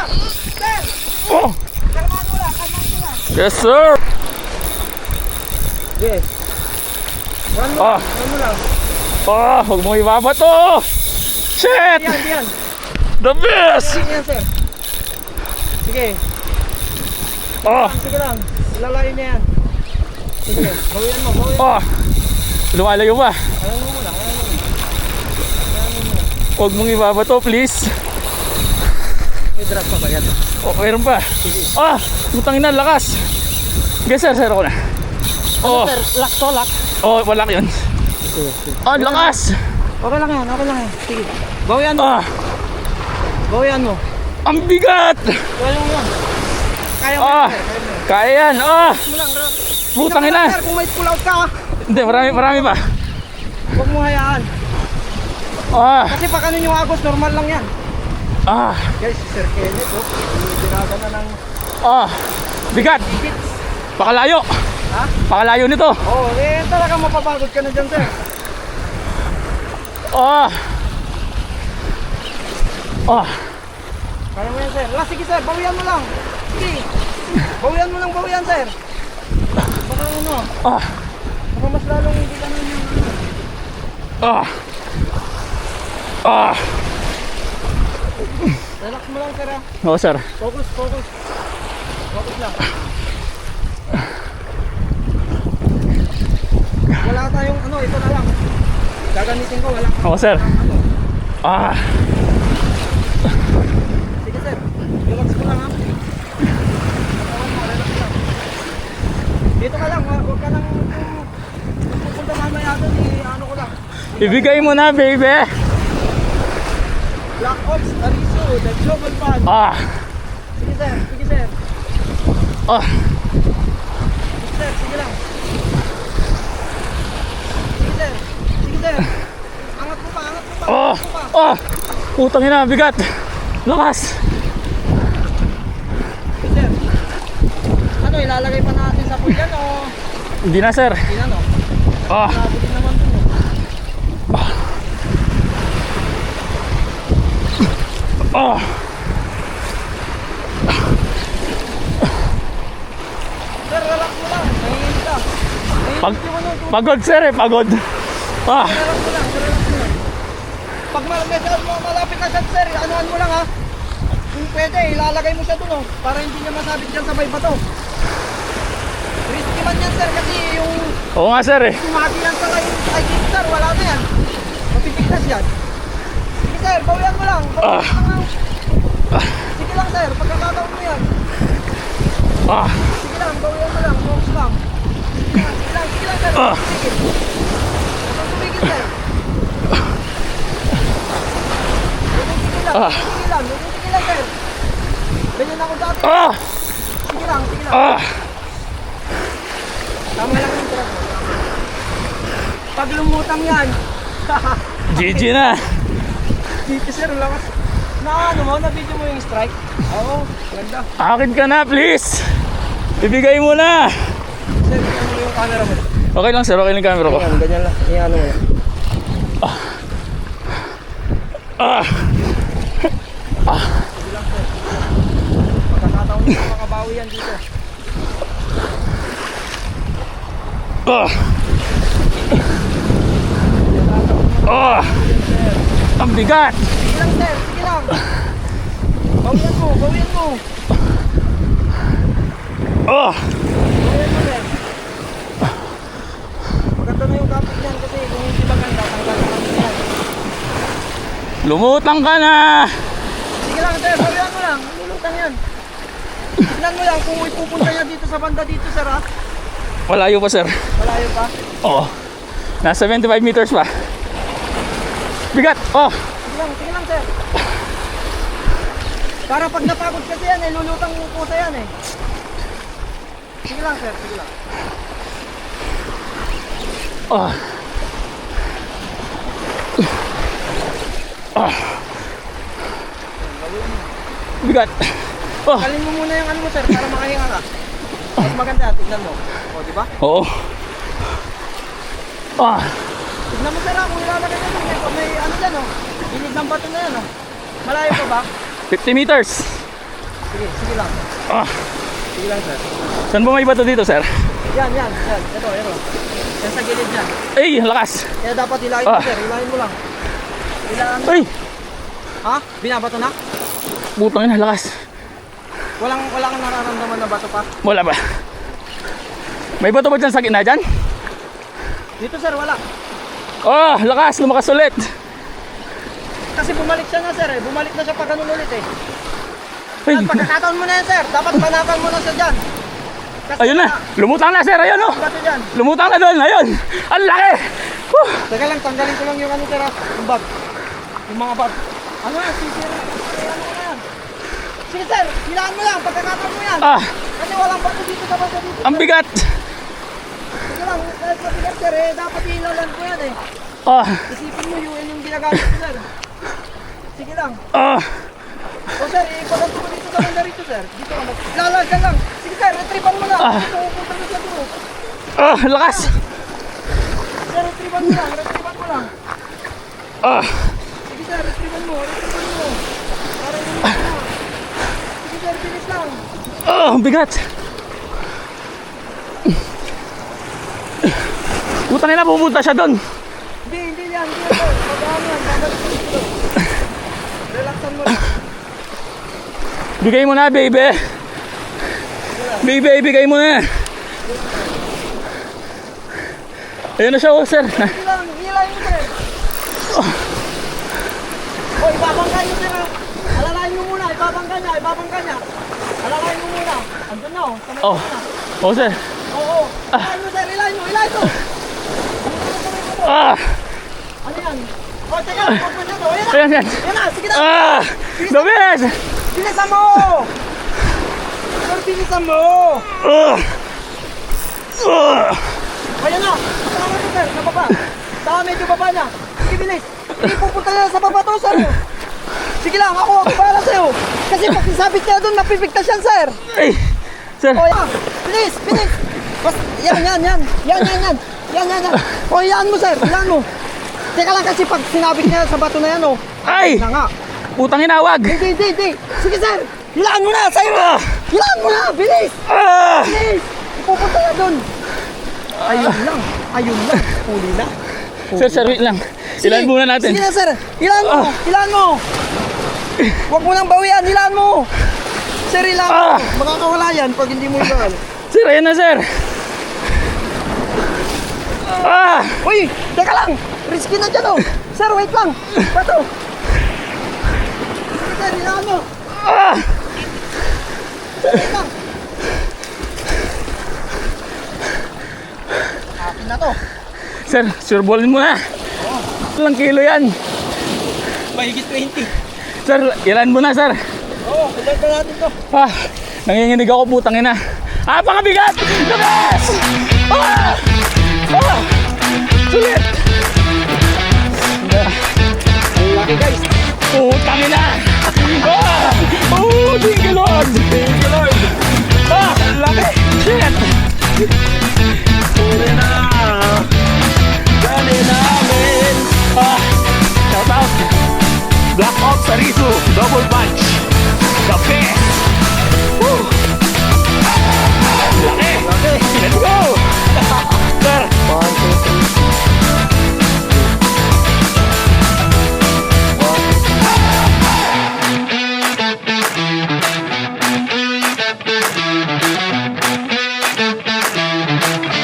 Sir! Oh! Kalmado lang, kalmado lang. Yes, sir! Yes. One mo, Ah. one mo lang. Ah, huwag mo ibaba to! Shit! Diyan, diyan. The best! Diyan, sir. Sige, Ah! sige lang. Ilalayo na yan. Sige, bawian mo, bawian mo. Ah! Lumalayo pa. Alam mo muna, alam mo muna. Huwag mong ibaba to, please. May drop pa ba yan? Oh, meron pa. Ah! Putang ina, lakas. Yes, sir, sir ako na. Oh, Sir, lock to, lock. oh, wala yun. Ah, lakas! Okay lang yan, okay lang yan. Sige. Bawian mo, Ah! bawian mo. Ang bigat! Kaya mo lang. Kaya mo Ah! yan, sir. Kaya mo yan. Kaya yan! Ah! Mo lang, bro. Putang ina! Sir, kung may pull out ka, Hindi, marami pa. huwag mo hayaan. Ah! Kasi pag ano yung agos, normal lang yan. Ah! Guys, si Sir Kenneth, oh. Diraga na ng Ah! Bigat! higits. Pakalayo! Ha? Pakalayo nito! Oo, eh talaga mapapagod ka na dyan, sir. Ah! Ah! Kaya mo yan, sir. Sige, sir, bawian mo lang. Sige. Bawian mo lang, bawian, sir. Baka ano, Ah! baka mas lalong hindi ka naman yung ano. Ah! Ah! Relax mo lang, sir, ha. Oo, sir. Focus, focus. Focus lang. Wala tayong ano, ito na lang. Gagamitin ko, wala. Oo, sir. Ano. Ah! Sige, sir. Relax mo lang, ha. Katawan mo, relax lang. Dito ka lang, huwag ka lang pupunta mamaya doon, ano ko lang. Ibigay mo na, baby! Black Ops, Ariso, the Global Fund. Ah! Sige, sir. Sige, sir. Ah! Sige, sir. Sige lang. Sige, sir. Sige, sir. Angat mo pa, angat mo pa. Ah! Angat mo pa. Ah! Putang ina, bigat! Lakas! Sige, sir. Ano, ilalagay pa natin sa pool yan o? Hindi na, sir. Hindi na, no? Ah! Malabo din naman dun, no? Ah! Sir, relax mo lang. Nahihindi ka. Pag, Nahihindi mo nun. pagod, sir, eh. Pagod. Ah! Relax mo lang, relax mo lang. Pag malapit ka dyan, sir, anuhan mo lang, ha? Kung pwede, ilalagay mo siya dun, oh, para hindi niya masabit dyan sa may bato. Risky man yan, sir, kasi yung Oo nga, sir, eh. tumagi yan sa kay sir, wala na yan. Mapitignas yan. Sige, sir, bawian mo lang. Bawian mo lang. Sige lang, sir, pagkakataon mo yan. Ah! Sige lang, bawian mo lang, focus lang. Sige lang, sir. Ah. Sige. Huwag tumigil, sir. Sige lang, Ah. sige lang, sige lang, sir. Ganyan ako dati. Ah! Sige lang, sige lang. Ah! Tama lang yung truck mo. Pag lumutang yan. GG na! Dito, sir, lakas. Ano mo, na-video mo yung strike? Oo, ganda. Akin ka na, please! Ibigay mo na! Sir, ano mo yung camera mo? Okay lang, sir. Okay lang yung camera ko. Ayan, ganyan lang. Ayan, ano mo yan. Ah! Sige lang, sir. Pagkakataon nyo makabawi yan dito. Ah! Ah! Sir. Ang bigat! Sige lang, sir. Sige lang. Bawian mo, bawian mo. Ah! Bawian mo, sir. Maganda na yung topic niyan kasi kung hindi maganda, tanggalin namin yan. Lumutang ka na! Sige lang, sir. Bawian mo lang. Lulutang yan. Tignan mo lang kung ipupunta niya dito sa banda dito, sir, ha? Malayo pa, sir. Malayo pa. Oo. Nasa 75 meters pa. Bigat! Oh! Sige lang, sir. Para pag napagod kasi yan, eh, lulutang pusa yan, eh. Sige lang, sir. Sige lang. Ah! Ah! Bigat! Oh! Kalin mo muna yung ano mo, sir, para makahinga ka. Mas maganda, tignan mo. O, di ba? Oo. Ah! Tignan mo, sir, ha, kung ilalagay mo, may ano dyan, oh. Inid ng bato na yan, oh. Malayo pa ba? 50 meters! Sige lang. Ah, Sige lang, sir. saan ba may bato dito, sir? Yan, sir. Ito. Yan sa gilid yan. Ay, lakas. Kaya dapat hilahin mo, Ah. sir. Hilahin mo lang. Hilahin mo. Ay, Ha? Binabato na? butang ina, lakas. Wala kang nararamdaman na bato pa? Wala ba? May bato ba dyan sa gitna dyan? Dito, sir, wala. Oh, lakas, lumakas ulit. Kasi bumalik siya na, sir. Bumalik na siya pa ganun ulit eh. Ay, At pagkakataon mo na yan, sir. Dapat banakan mo na siya dyan. Kasi ayun na, lumutang na, sir. Ayun, oh. bato dyan. Lumutang na doon, ayun. Ang laki. Whew. Teka lang, tanggalin ko lang yung ano, sir. Yung bag. Yung mga bag. Ano yan, sisir. Ano ko na yan. Sige, sir. Hilaan mo lang. Pagkakataon mo yan. Ah, Kasi walang bato dito sa bato dito. ang bigat. Sige lang. Kahit mabigat, sir. Dapat hilalan ko yan eh. Ah, Isipin mo yung ginagamit ko, sir. Sige lang. ah, O sir, ipaganto mo dito sa banda rito, sir. Dito ka lalagyan lang. Sige sir, retrievan mo lang. Dito, pupunta na siya dito. ah, lakas. Sir, retrievan mo lang. Retrievan mo lang. Ah, Sige sir, retrievan mo. Retrievan mo. Para yung na. Sige sir, bilis lang. ah, ang bigat. Puta nila, pupunta siya doon. Hindi yan. Hindi yan, sir. Pagkaan yan. Babalik mo dito. Relaxan mo lang. Bigay mo na, baby. Baby, bigay mo na. Ayun na siya, oh, sir. Sige lang, hilahin mo sir. O, ibabangka niyo sir. Alalahin mo muna. Ibabangka niya. Alalahin mo muna. Andun na, oh. Sa may Oh, na. oh, sir. Oo. Hilahin mo sir. Hilahin mo. Ah, Ano yan? O, teka. Huwag mo siya to. Ayan na. ayan, yan. Ayan na. Sige na. Ah, David. Bilisan mo. Sir, bilisan mo. Ah, ah. Ayan na. Kasama mo sir. Sa baba. Saka medyo baba na. Sige, bilis. Hindi pupunta na sa baba to, sir. Sige lang. Ako bahala sa'yo. Kasi pag sasabit ka doon, mapipigtas yan, sir. Ay, sir. O, yan. Bilis. Yan. Yan. O, yan mo, sir. Yan mo. Teka lang kasi pag sinabit niya sa bato na yan, oh. Ay, Na nga. putang inawag. Hindi. Sige, sir. Hilaan mo na. Sa'yo. Ah, Hilaan mo na. Bilis. ah. Bilis. Ipupunta na doon. Ayun lang. Huli na. Sir, wait lang. Ilan muna natin. Sige na, sir. Hilaan mo. Hilaan mo. Huwag mo nang bawian. Hilaan mo. Sir, hilaan mo. Makakawala yan pag hindi mo hilaan. Sir, ayan na, sir. Ah, Uy, teka lang. Risky na dyan, oh. Sir, wait lang. Pato. Sige, sir, hilaan mo. ah. Sir, wait lang. Akin na to. Sir, sureballin mo na. Ilang kilo yan? Mahigit 20. Sir, ilan mo na, sir? Oo, ilan na natin to. Ah, nanginginig ako, putang ina. Ah, pangabigat! Lumas! Ah! Ah! Sulit! Ang laki, guys. Putang ina! Ah! Oh, thank you, Lord! Thank you, Lord! Ah, ang laki! Shit! Uli na.